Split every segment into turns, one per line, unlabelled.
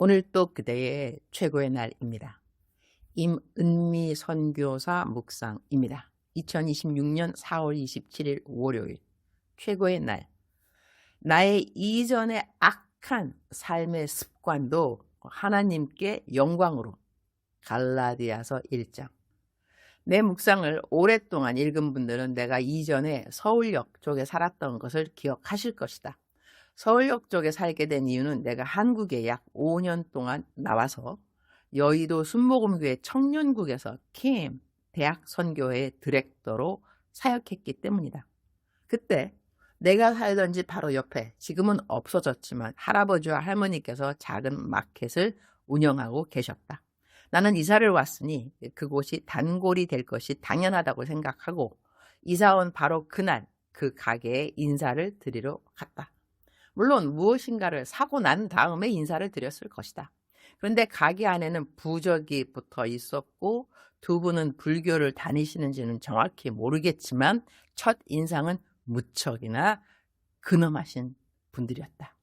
오늘 또 그대의 최고의 날입니다. 임은미 선교사 묵상입니다. 2026년 4월 27일 월요일 최고의 날. 나의 이전의 악한 삶의 습관도 하나님께 영광으로. 갈라디아서 1장. 내 묵상을 오랫동안 읽은 분들은 내가 이전에 서울역 쪽에 살았던 것을 기억하실 것이다. 서울역 쪽에 살게 된 이유는 내가 한국에 약 5년 동안 나와서 여의도 순복음교회 청년국에서 캠 대학 선교회 디렉터로 사역했기 때문이다. 그때 내가 살던 집 바로 옆에 지금은 없어졌지만 할아버지와 할머니께서 작은 마켓을 운영하고 계셨다. 나는 이사를 왔으니 그곳이 단골이 될 것이 당연하다고 생각하고 이사 온 바로 그날 그 가게에 인사를 드리러 갔다. 물론 무엇인가를 사고 난 다음에 인사를 드렸을 것이다. 그런데 가게 안에는 부적이 붙어 있었고 두 분은 불교를 다니시는지는 정확히 모르겠지만 첫 인상은 무척이나 근엄하신 분들이었다.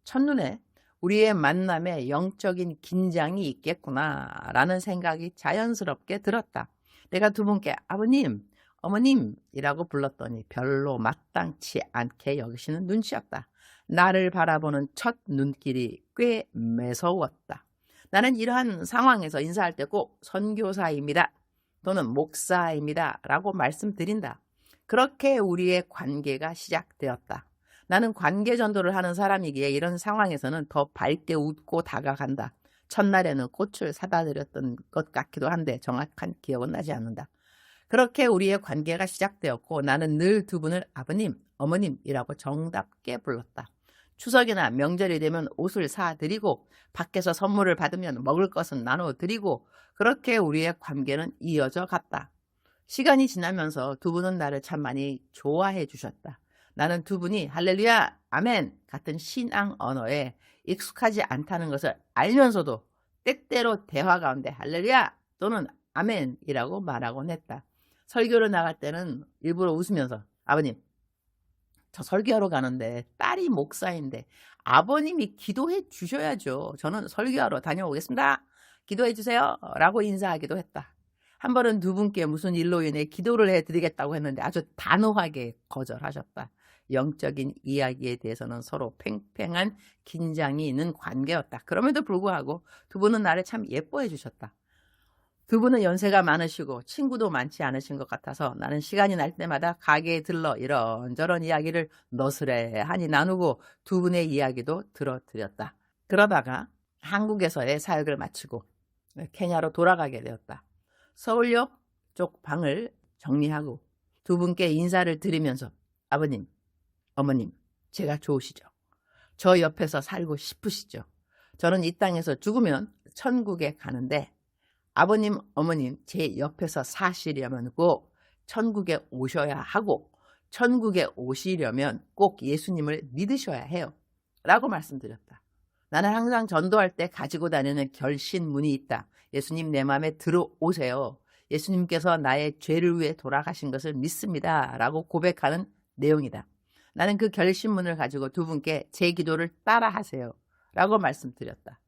첫눈에 우리의 만남에 영적인 긴장이 있겠구나라는 생각이 자연스럽게 들었다. 내가 두 분께 아버님, 어머님이라고 불렀더니 별로 마땅치 않게 여기시는 눈치였다. 나를 바라보는 첫 눈길이 꽤 매서웠다. 나는 이러한 상황에서 인사할 때 꼭 선교사입니다 또는 목사입니다 라고 말씀드린다. 그렇게 우리의 관계가 시작되었다. 나는 관계 전도를 하는 사람이기에 이런 상황에서는 더 밝게 웃고 다가간다. 첫날에는 꽃을 사다 드렸던 것 같기도 한데 정확한 기억은 나지 않는다. 그렇게 우리의 관계가 시작되었고 나는 늘 두 분을 아버님, 어머님이라고 정답게 불렀다. 추석이나 명절이 되면 옷을 사드리고 밖에서 선물을 받으면 먹을 것은 나눠드리고 그렇게 우리의 관계는 이어져 갔다. 시간이 지나면서 두 분은 나를 참 많이 좋아해 주셨다. 나는 두 분이 할렐루야, 아멘 같은 신앙 언어에 익숙하지 않다는 것을 알면서도 때때로 대화 가운데 할렐루야 또는 아멘이라고 말하곤 했다. 설교를 나갈 때는 일부러 웃으면서 아버님, 저 설교하러 가는데 딸이 목사인데 아버님이 기도해 주셔야죠. 저는 설교하러 다녀오겠습니다. 기도해 주세요 라고 인사하기도 했다. 한 번은 두 분께 무슨 일로 인해 기도를 해드리겠다고 했는데 아주 단호하게 거절하셨다. 영적인 이야기에 대해서는 서로 팽팽한 긴장이 있는 관계였다. 그럼에도 불구하고 두 분은 나를 참 예뻐해 주셨다. 두 분은 연세가 많으시고 친구도 많지 않으신 것 같아서 나는 시간이 날 때마다 가게에 들러 이런저런 이야기를 너스레하니 나누고 두 분의 이야기도 들어드렸다. 그러다가 한국에서의 사역을 마치고 케냐로 돌아가게 되었다. 서울역 쪽 방을 정리하고 두 분께 인사를 드리면서 아버님, 어머님, 제가 좋으시죠? 저 옆에서 살고 싶으시죠? 저는 이 땅에서 죽으면 천국에 가는데 아버님, 어머님, 제 옆에서 사시려면 꼭 천국에 오셔야 하고 천국에 오시려면 꼭 예수님을 믿으셔야 해요 라고 말씀드렸다. 나는 항상 전도할 때 가지고 다니는 결신문이 있다. 예수님 내 마음에 들어오세요. 예수님께서 나의 죄를 위해 돌아가신 것을 믿습니다 라고 고백하는 내용이다. 나는 그 결신문을 가지고 두 분께 제 기도를 따라하세요 라고 말씀드렸다.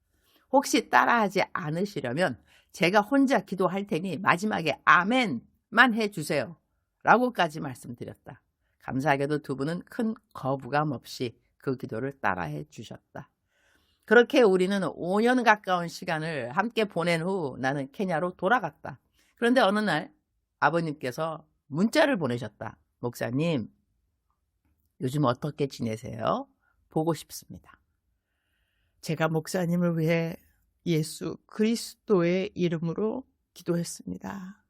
혹시 따라하지 않으시려면 제가 혼자 기도할 테니 마지막에 아멘만 해주세요 라고까지 말씀드렸다. 감사하게도 두 분은 큰 거부감 없이 그 기도를 따라해 주셨다. 그렇게 우리는 5년 가까운 시간을 함께 보낸 후 나는 케냐로 돌아갔다. 그런데 어느 날 아버님께서 문자를 보내셨다. 목사님, 요즘 어떻게 지내세요? 보고 싶습니다. 제가 목사님을 위해 예수 그리스도의 이름으로 기도했습니다.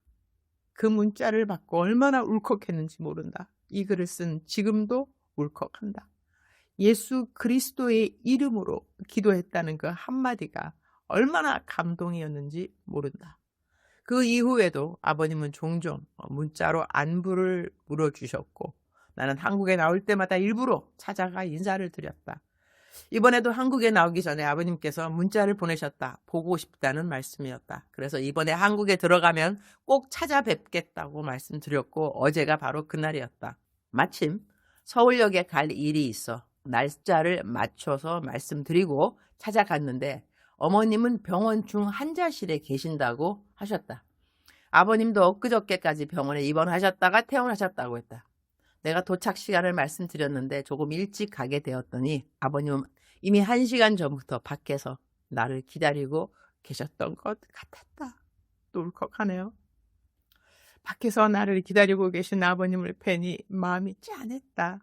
그 문자를 받고 얼마나 울컥했는지 모른다. 이 글을 쓴 지금도 울컥한다. 예수 그리스도의 이름으로 기도했다는 그 한마디가 얼마나 감동이었는지 모른다. 그 이후에도 아버님은 종종 문자로 안부를 물어주셨고 나는 한국에 나올 때마다 일부러 찾아가 인사를 드렸다. 이번에도 한국에 나오기 전에 아버님께서 문자를 보내셨다. 보고 싶다는 말씀이었다. 그래서 이번에 한국에 들어가면 꼭 찾아뵙겠다고 말씀드렸고 어제가 바로 그날이었다. 마침 서울역에 갈 일이 있어 날짜를 맞춰서 말씀드리고 찾아갔는데 어머님은 병원 중환자실에 계신다고 하셨다. 아버님도 엊그저께까지 병원에 입원하셨다가 퇴원하셨다고 했다. 내가 도착 시간을 말씀드렸는데 조금 일찍 가게 되었더니 아버님은 이미 1시간 전부터 밖에서 나를 기다리고 계셨던 것 같았다. 또 울컥하네요. 밖에서 나를 기다리고 계신 아버님을 뵈니 마음이 짠했다.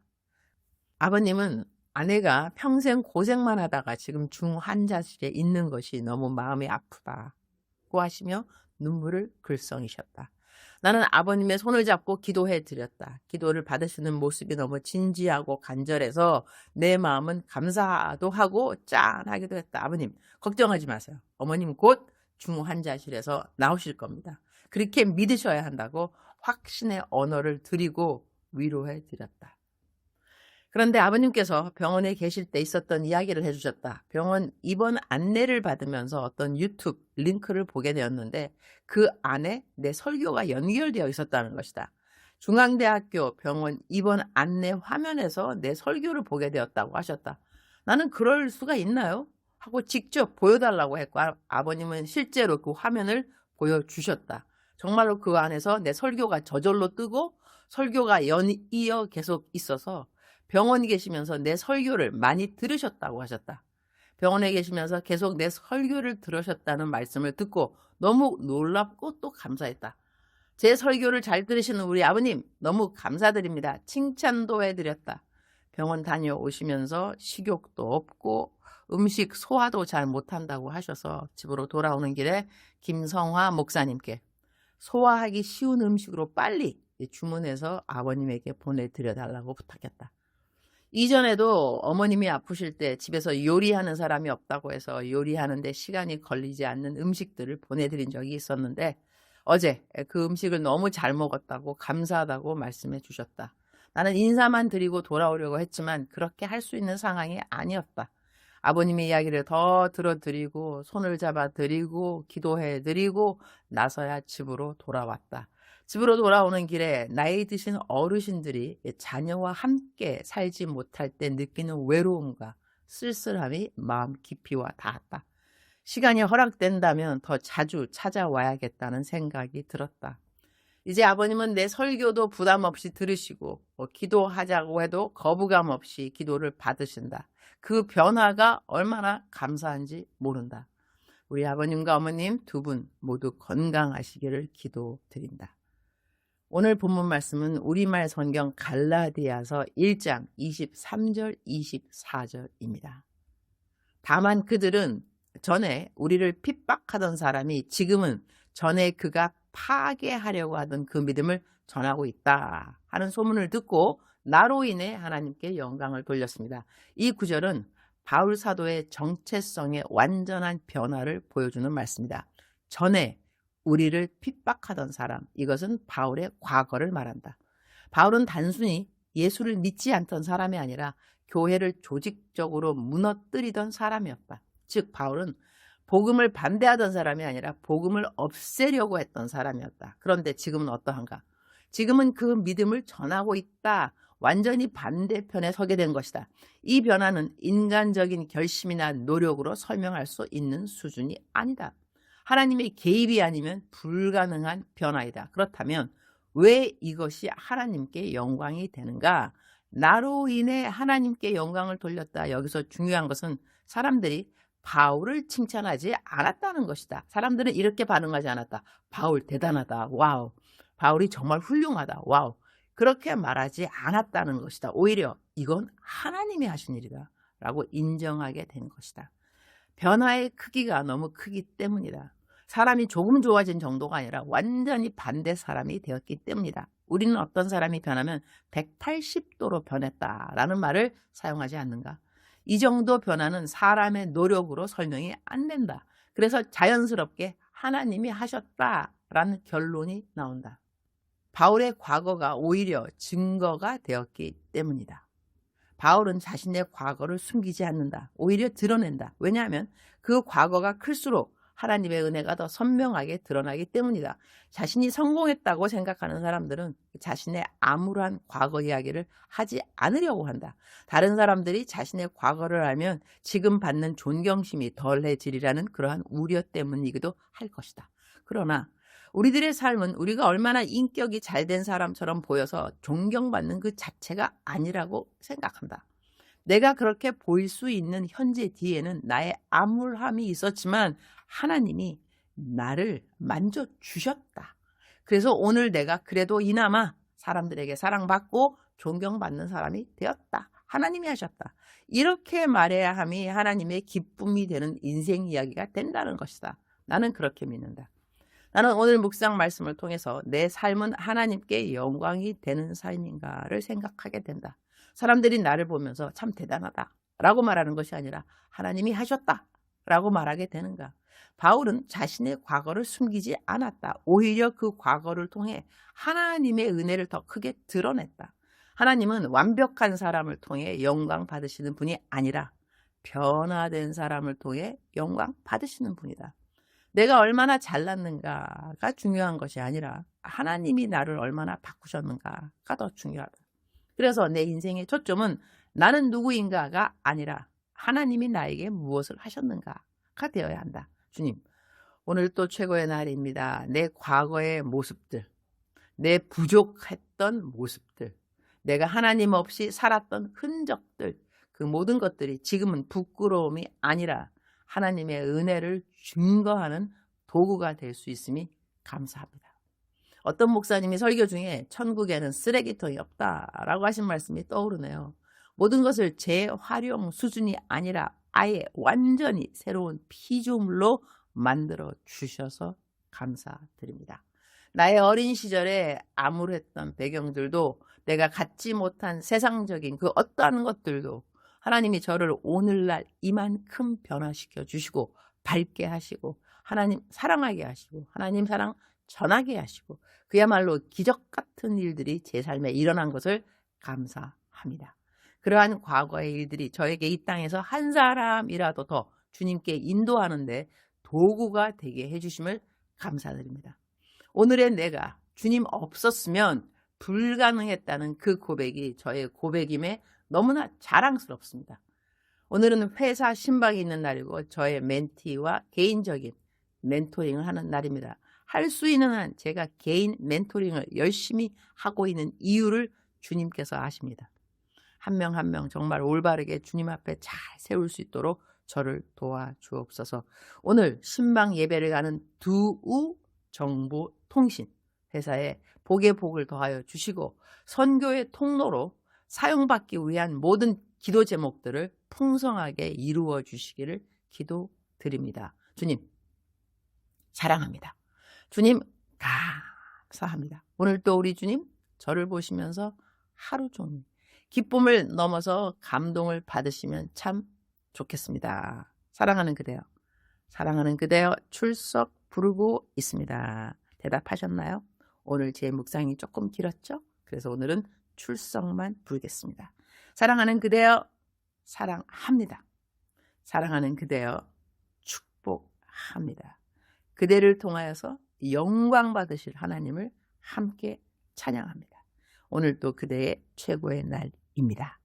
아버님은 아내가 평생 고생만 하다가 지금 중환자실에 있는 것이 너무 마음이 아프다고 하시며 눈물을 글썽이셨다. 나는 아버님의 손을 잡고 기도해 드렸다. 기도를 받으시는 모습이 너무 진지하고 간절해서 내 마음은 감사도 하고 짠하기도 했다. 아버님, 걱정하지 마세요. 어머님 곧 중환자실에서 나오실 겁니다. 그렇게 믿으셔야 한다고 확신의 언어를 드리고 위로해 드렸다. 그런데 아버님께서 병원에 계실 때 있었던 이야기를 해주셨다. 병원 입원 안내를 받으면서 어떤 유튜브 링크를 보게 되었는데 그 안에 내 설교가 연결되어 있었다는 것이다. 중앙대학교 병원 입원 안내 화면에서 내 설교를 보게 되었다고 하셨다. 나는 그럴 수가 있나요? 하고 직접 보여달라고 했고 아버님은 실제로 그 화면을 보여주셨다. 정말로 그 안에서 내 설교가 저절로 뜨고 설교가 연이어 계속 있어서 병원에 계시면서 내 설교를 많이 들으셨다고 하셨다. 병원에 계시면서 계속 내 설교를 들으셨다는 말씀을 듣고 너무 놀랍고 또 감사했다. 제 설교를 잘 들으시는 우리 아버님 너무 감사드립니다. 칭찬도 해드렸다. 병원 다녀오시면서 식욕도 없고 음식 소화도 잘 못한다고 하셔서 집으로 돌아오는 길에 김성화 목사님께 소화하기 쉬운 음식으로 빨리 주문해서 아버님에게 보내드려달라고 부탁했다. 이전에도 어머님이 아프실 때 집에서 요리하는 사람이 없다고 해서 요리하는데 시간이 걸리지 않는 음식들을 보내드린 적이 있었는데 어제 그 음식을 너무 잘 먹었다고 감사하다고 말씀해 주셨다. 나는 인사만 드리고 돌아오려고 했지만 그렇게 할 수 있는 상황이 아니었다. 아버님의 이야기를 더 들어드리고 손을 잡아드리고 기도해드리고 나서야 집으로 돌아왔다. 집으로 돌아오는 길에 나이 드신 어르신들이 자녀와 함께 살지 못할 때 느끼는 외로움과 쓸쓸함이 마음 깊이와 닿았다. 시간이 허락된다면 더 자주 찾아와야겠다는 생각이 들었다. 이제 아버님은 내 설교도 부담 없이 들으시고 기도하자고 해도 거부감 없이 기도를 받으신다. 그 변화가 얼마나 감사한지 모른다. 우리 아버님과 어머님 두 분 모두 건강하시기를 기도드린다. 오늘 본문 말씀은 우리말 성경 갈라디아서 1장 23절 24절입니다. 다만 그들은 전에 우리를 핍박하던 사람이 지금은 전에 그가 파괴하려고 하던 그 믿음을 전하고 있다 하는 소문을 듣고 나로 인해 하나님께 영광을 돌렸습니다. 이 구절은 바울 사도의 정체성의 완전한 변화를 보여주는 말씀입니다. 전에 우리를 핍박하던 사람, 이것은 바울의 과거를 말한다. 바울은 단순히 예수를 믿지 않던 사람이 아니라 교회를 조직적으로 무너뜨리던 사람이었다. 즉 바울은 복음을 반대하던 사람이 아니라 복음을 없애려고 했던 사람이었다. 그런데 지금은 어떠한가? 지금은 그 믿음을 전하고 있다. 완전히 반대편에 서게 된 것이다. 이 변화는 인간적인 결심이나 노력으로 설명할 수 있는 수준이 아니다. 하나님의 개입이 아니면 불가능한 변화이다. 그렇다면 왜 이것이 하나님께 영광이 되는가? 나로 인해 하나님께 영광을 돌렸다. 여기서 중요한 것은 사람들이 바울을 칭찬하지 않았다는 것이다. 사람들은 이렇게 반응하지 않았다. 바울 대단하다. 와우. 바울이 정말 훌륭하다. 와우. 그렇게 말하지 않았다는 것이다. 오히려 이건 하나님이 하신 일이다 라고 인정하게 된 것이다. 변화의 크기가 너무 크기 때문이다. 사람이 조금 좋아진 정도가 아니라 완전히 반대 사람이 되었기 때문이다. 우리는 어떤 사람이 변하면 180도로 변했다라는 말을 사용하지 않는가? 이 정도 변화는 사람의 노력으로 설명이 안 된다. 그래서 자연스럽게 하나님이 하셨다라는 결론이 나온다. 바울의 과거가 오히려 증거가 되었기 때문이다. 바울은 자신의 과거를 숨기지 않는다. 오히려 드러낸다. 왜냐하면 그 과거가 클수록 하나님의 은혜가 더 선명하게 드러나기 때문이다. 자신이 성공했다고 생각하는 사람들은 자신의 암울한 과거 이야기를 하지 않으려고 한다. 다른 사람들이 자신의 과거를 알면 지금 받는 존경심이 덜해지리라는 그러한 우려 때문이기도 할 것이다. 그러나 우리들의 삶은 우리가 얼마나 인격이 잘된 사람처럼 보여서 존경받는 그 자체가 아니라고 생각한다. 내가 그렇게 보일 수 있는 현재 뒤에는 나의 암울함이 있었지만 하나님이 나를 만져주셨다. 그래서 오늘 내가 그래도 이나마 사람들에게 사랑받고 존경받는 사람이 되었다. 하나님이 하셨다. 이렇게 말해야 함이 하나님의 기쁨이 되는 인생 이야기가 된다는 것이다. 나는 그렇게 믿는다. 나는 오늘 묵상 말씀을 통해서 내 삶은 하나님께 영광이 되는 삶인가를 생각하게 된다. 사람들이 나를 보면서 참 대단하다 라고 말하는 것이 아니라 하나님이 하셨다 라고 말하게 되는가. 바울은 자신의 과거를 숨기지 않았다. 오히려 그 과거를 통해 하나님의 은혜를 더 크게 드러냈다. 하나님은 완벽한 사람을 통해 영광 받으시는 분이 아니라 변화된 사람을 통해 영광 받으시는 분이다. 내가 얼마나 잘났는가가 중요한 것이 아니라 하나님이 나를 얼마나 바꾸셨는가가 더 중요하다. 그래서 내 인생의 초점은 나는 누구인가가 아니라 하나님이 나에게 무엇을 하셨는가가 되어야 한다. 주님, 오늘 또 최고의 날입니다. 내 과거의 모습들, 내 부족했던 모습들, 내가 하나님 없이 살았던 흔적들, 그 모든 것들이 지금은 부끄러움이 아니라 하나님의 은혜를 증거하는 도구가 될 수 있음이 감사합니다. 어떤 목사님이 설교 중에 천국에는 쓰레기통이 없다라고 하신 말씀이 떠오르네요. 모든 것을 재활용 수준이 아니라 아예 완전히 새로운 피조물로 만들어 주셔서 감사드립니다. 나의 어린 시절에 암울했던 배경들도 내가 갖지 못한 세상적인 그 어떠한 것들도 하나님이 저를 오늘날 이만큼 변화시켜 주시고 밝게 하시고 하나님 사랑하게 하시고 하나님 사랑 전하게 하시고 그야말로 기적 같은 일들이 제 삶에 일어난 것을 감사합니다. 그러한 과거의 일들이 저에게 이 땅에서 한 사람이라도 더 주님께 인도하는데 도구가 되게 해주심을 감사드립니다. 오늘의 내가 주님 없었으면 불가능했다는 그 고백이 저의 고백임에 너무나 자랑스럽습니다. 오늘은 회사 신방이 있는 날이고 저의 멘티와 개인적인 멘토링을 하는 날입니다. 할 수 있는 한 제가 개인 멘토링을 열심히 하고 있는 이유를 주님께서 아십니다. 한 명 한 명 정말 올바르게 주님 앞에 잘 세울 수 있도록 저를 도와주옵소서. 오늘 신방 예배를 가는 두우정보통신 회사에 복의 복을 더하여 주시고 선교의 통로로 사용받기 위한 모든 기도 제목들을 풍성하게 이루어 주시기를 기도드립니다. 주님 사랑합니다. 주님 감사합니다. 오늘 또 우리 주님 저를 보시면서 하루 종일 기쁨을 넘어서 감동을 받으시면 참 좋겠습니다. 사랑하는 그대여, 사랑하는 그대여 출석 부르고 있습니다. 대답하셨나요? 오늘 제 묵상이 조금 길었죠? 그래서 오늘은 출석만 부르겠습니다. 사랑하는 그대여 사랑합니다. 사랑하는 그대여 축복합니다. 그대를 통하여서 영광 받으실 하나님을 함께 찬양합니다. 오늘도 그대의 최고의 날입니다.